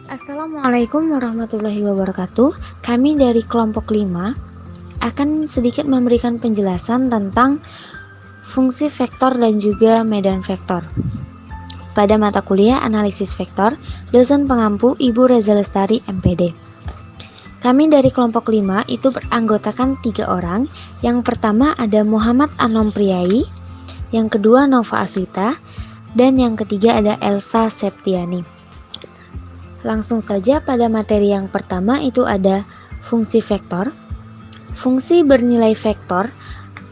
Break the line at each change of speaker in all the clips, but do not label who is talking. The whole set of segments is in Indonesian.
Assalamualaikum warahmatullahi wabarakatuh. Kami dari kelompok 5 akan sedikit memberikan penjelasan tentang fungsi vektor dan juga medan vektor. Pada mata kuliah analisis vektor, dosen pengampu Ibu Reza Lestari MPD. Kami dari kelompok 5 itu beranggotakan 3 orang. Yang pertama ada Muhammad Anom Priai, yang kedua Nova Aswita, dan yang ketiga ada Elsa Septiani. Langsung saja pada materi yang pertama itu ada fungsi vektor. Fungsi bernilai vektor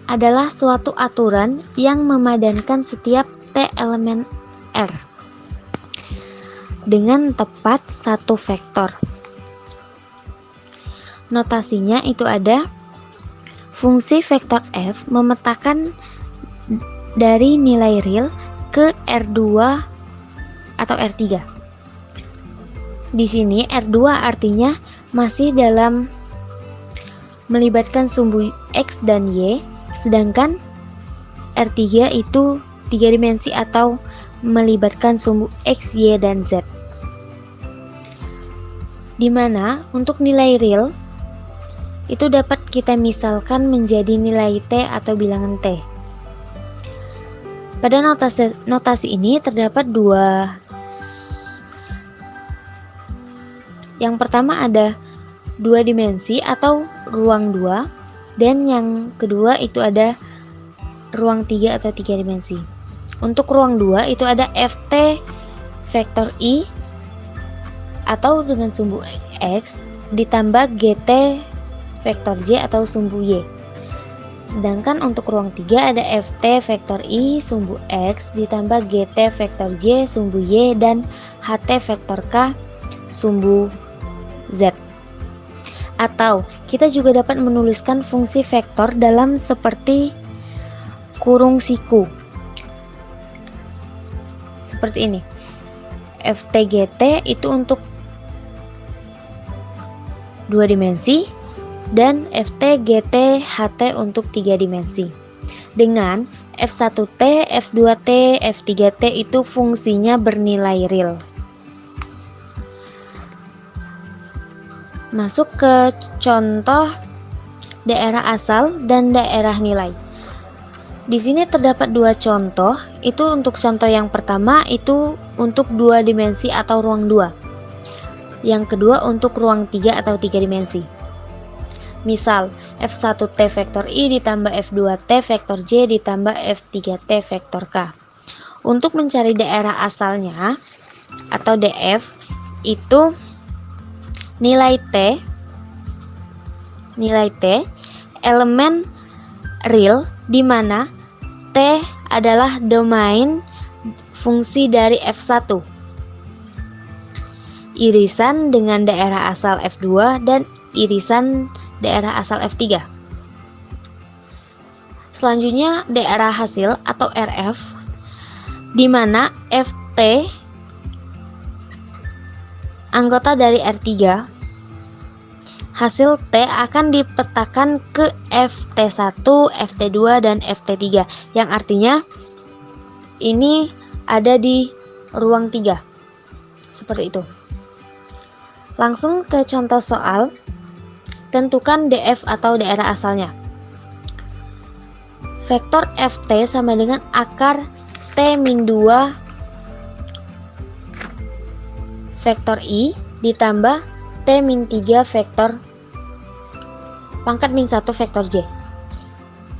adalah suatu aturan yang memadankan setiap T elemen R dengan tepat satu vektor. Notasinya itu ada fungsi vektor F memetakan dari nilai real ke R2 atau R3. Di sini R2 artinya masih dalam melibatkan sumbu X dan Y, sedangkan R3 itu 3 dimensi atau melibatkan sumbu X, Y, dan Z. Dimana untuk nilai real itu dapat kita misalkan menjadi nilai T atau bilangan T. Pada notasi ini terdapat dua. Yang pertama ada 2 dimensi atau ruang 2, dan yang kedua itu ada ruang 3 atau 3 dimensi. Untuk ruang 2 itu ada Ft vektor I atau dengan sumbu X ditambah Gt vektor J atau sumbu Y. Sedangkan untuk ruang 3 ada Ft vektor I sumbu X ditambah Gt vektor J sumbu Y dan Ht vektor K sumbu Z. Atau kita juga dapat menuliskan fungsi vektor dalam seperti kurung siku. Seperti ini. FTGT itu untuk 2 dimensi dan FTGT-HT untuk 3 dimensi. Dengan F1T, F2T, F3T itu fungsinya bernilai real. Masuk ke contoh daerah asal dan daerah nilai. Di sini terdapat 2 contoh. Itu untuk contoh yang pertama itu untuk 2 dimensi atau ruang 2. Yang kedua untuk ruang 3 atau 3 dimensi. Misal F1T vektor I ditambah F2T vektor J ditambah F3T vektor K. Untuk mencari daerah asalnya atau DF itu nilai T elemen real di mana T adalah domain fungsi dari F1, irisan dengan daerah asal F2 dan irisan daerah asal F3. Selanjutnya daerah hasil atau RF di mana Ft anggota dari R3, hasil T akan dipetakan ke Ft1, Ft2, dan Ft3, yang artinya ini ada di ruang 3. Seperti itu. Langsung ke contoh soal. Tentukan DF atau daerah asalnya. Vektor Ft sama dengan akar T-2 vektor I ditambah T-3 vektor pangkat -1 vektor J.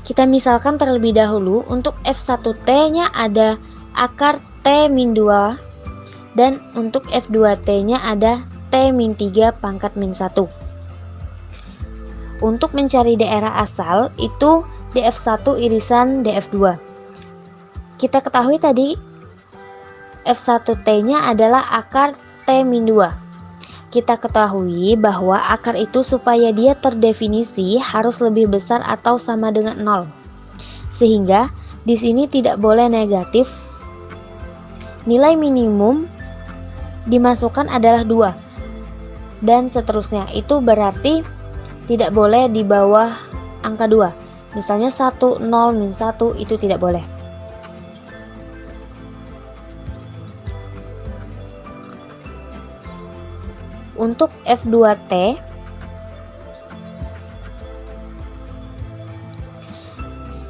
Kita misalkan terlebih dahulu untuk F1T nya ada akar T-2 dan untuk F2T nya ada T-3 pangkat -1. Untuk mencari daerah asal itu DF1 irisan DF2. Kita ketahui tadi F1T nya adalah akar T-2. Kita ketahui bahwa akar itu supaya dia terdefinisi harus lebih besar atau sama dengan 0. Sehingga di sini tidak boleh negatif. Nilai minimum dimasukkan adalah 2. Dan seterusnya. Itu berarti tidak boleh di bawah angka 2. Misalnya 1, 0, min 1 itu tidak boleh. Untuk F2T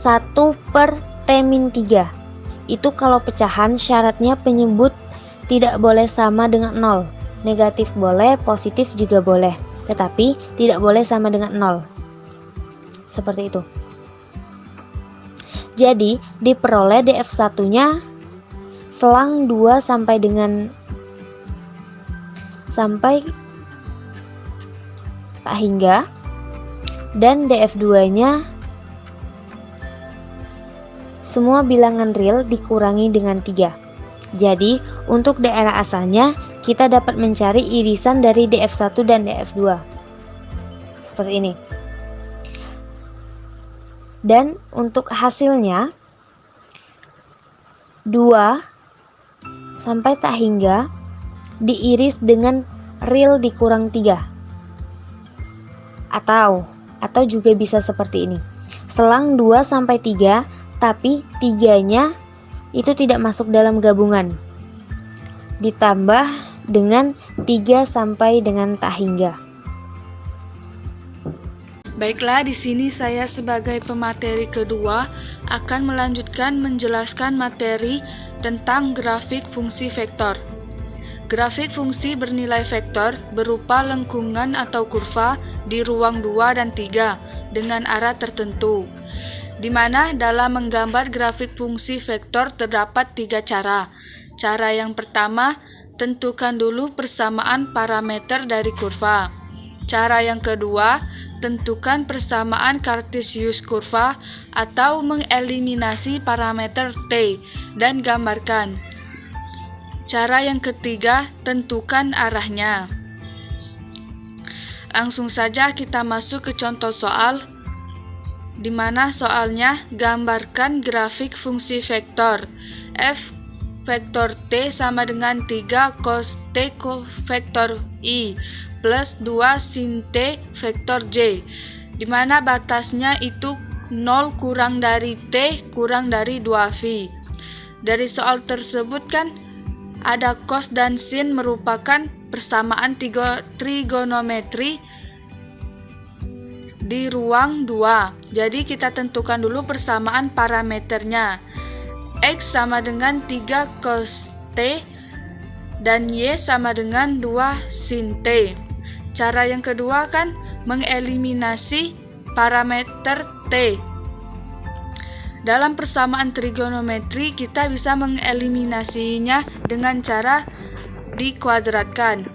1/T-3 itu kalau pecahan syaratnya penyebut tidak boleh sama dengan 0. Negatif boleh, positif juga boleh, tetapi tidak boleh sama dengan 0. Seperti itu. Jadi diperoleh DF1-nya selang 2 sampai tak hingga, dan DF2-nya semua bilangan real dikurangi dengan 3. Jadi untuk daerah asalnya kita dapat mencari irisan dari DF1 dan DF2 seperti ini. Dan untuk hasilnya 2 sampai tak hingga diiris dengan real dikurang 3. Atau juga bisa seperti ini. Selang 2 sampai 3, tapi 3-nya itu tidak masuk dalam gabungan. Ditambah dengan 3 sampai dengan tak hingga.
Baiklah, di sini saya sebagai pemateri kedua akan melanjutkan menjelaskan materi tentang grafik fungsi vektor. Grafik fungsi bernilai vektor berupa lengkungan atau kurva di ruang 2 dan 3 dengan arah tertentu, di mana dalam menggambar grafik fungsi vektor terdapat 3 cara. Cara yang pertama, tentukan dulu persamaan parameter dari kurva. Cara yang kedua, tentukan persamaan kartesius kurva atau mengeliminasi parameter T dan gambarkan. Cara yang ketiga, tentukan arahnya. Langsung saja kita masuk ke contoh soal, di mana soalnya gambarkan grafik fungsi vektor f vektor T sama dengan 3 cos T vektor I plus 2 sin T vektor J, di mana batasnya itu 0 kurang dari T kurang dari 2V. Dari soal tersebut kan ada cos dan sin merupakan persamaan trigonometri di ruang 2. Jadi kita tentukan dulu persamaan parameternya. X sama dengan 3 cos T dan Y sama dengan 2 sin T. Cara yang kedua kan mengeliminasi parameter T. Dalam persamaan trigonometri kita bisa mengeliminasinya dengan cara dikuadratkan.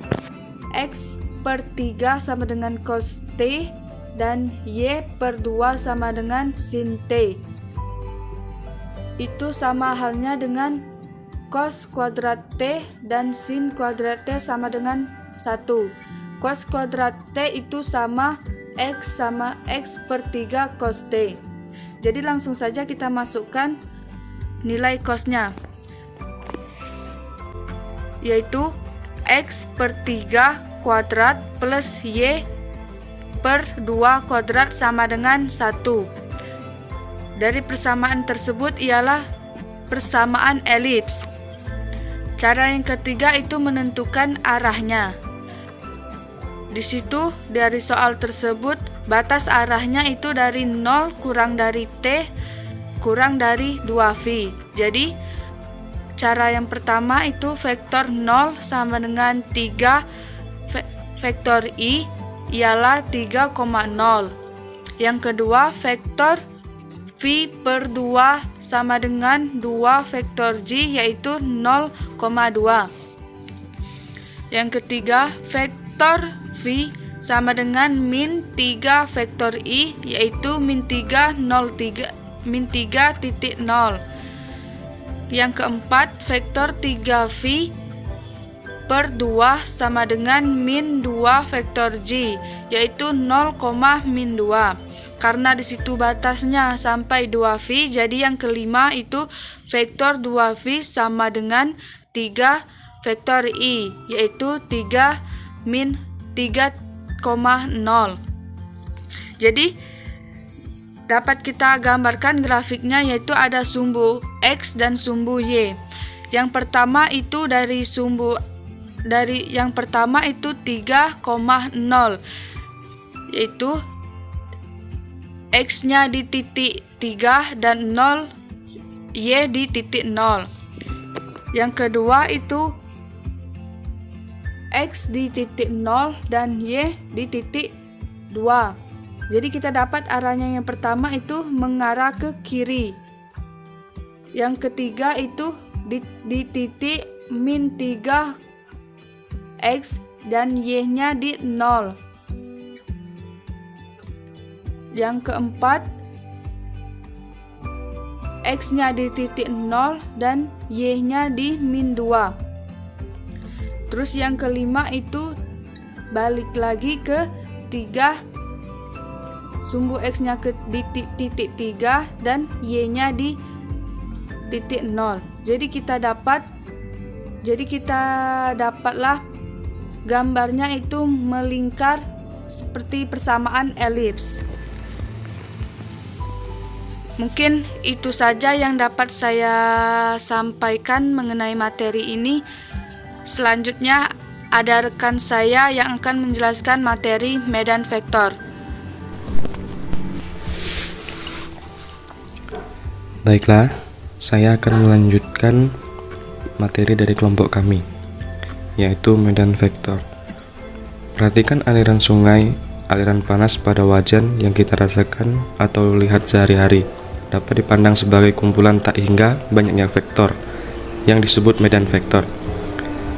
X per 3 sama dengan cos T dan Y per 2 sama dengan sin T. Itu sama halnya dengan cos kuadrat T dan sin kuadrat T sama dengan 1. Cos kuadrat T itu sama X per 3 cos T. Jadi langsung saja kita masukkan nilai cosnya, yaitu X per 3 kuadrat plus Y per 2 kuadrat sama dengan 1. Dari persamaan tersebut ialah persamaan elips. Cara yang ketiga itu menentukan arahnya. Di situ dari soal tersebut batas arahnya itu dari 0 kurang dari T kurang dari 2V. Jadi cara yang pertama itu vektor 0 sama dengan 3 vektor I ialah 3,0. Yang kedua vektor V per 2 sama dengan 2 vektor J yaitu 0,2. Yang ketiga vektor V sama dengan min 3 vektor I yaitu min 3,0. Yang keempat vektor 3V per 2 sama dengan min 2 vektor J yaitu 0,-2. Karena di situ batasnya sampai 2V, jadi yang kelima itu vektor 2V sama dengan 3 vektor I yaitu 3 min 3,0. Jadi dapat kita gambarkan grafiknya, yaitu ada sumbu X dan sumbu Y. Yang pertama itu yang pertama itu 3,0, yaitu X-nya di titik 3 dan 0, Y di titik 0. Yang kedua itu X di titik 0 dan Y di titik 2. Jadi kita dapat arahnya yang pertama itu mengarah ke kiri. Yang ketiga itu di titik min 3 X dan Y-nya di 0. Yang keempat, X-nya di titik 0 dan Y-nya di min 2. Terus yang kelima itu balik lagi ke 3, sumbu X-nya di titik 3 dan Y-nya di titik 0. Jadi kita dapatlah gambarnya itu melingkar seperti persamaan elips. Mungkin itu saja yang dapat saya sampaikan mengenai materi ini. Selanjutnya ada rekan saya yang akan menjelaskan materi medan vektor.
Baiklah, saya akan melanjutkan materi dari kelompok kami, yaitu medan vektor. Perhatikan aliran sungai, aliran panas pada wajan yang kita rasakan atau lihat sehari-hari dapat dipandang sebagai kumpulan tak hingga banyaknya vektor yang disebut medan vektor.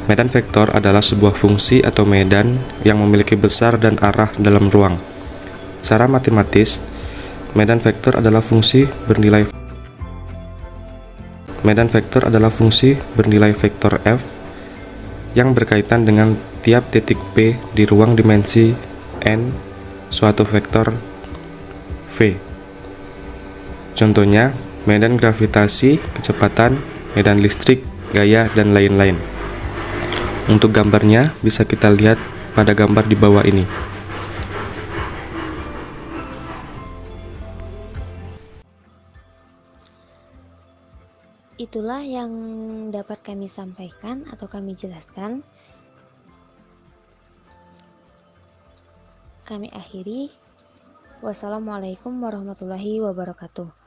Medan vektor adalah sebuah fungsi atau medan yang memiliki besar dan arah dalam ruang. Secara matematis, medan vektor adalah fungsi bernilai vektor f yang berkaitan dengan tiap titik P di ruang dimensi n suatu vektor V. Contohnya, medan gravitasi, kecepatan, medan listrik, gaya, dan lain-lain. Untuk gambarnya bisa kita lihat pada gambar di bawah ini.
Itulah yang dapat kami sampaikan atau kami jelaskan. Kami akhiri. Wassalamualaikum warahmatullahi wabarakatuh.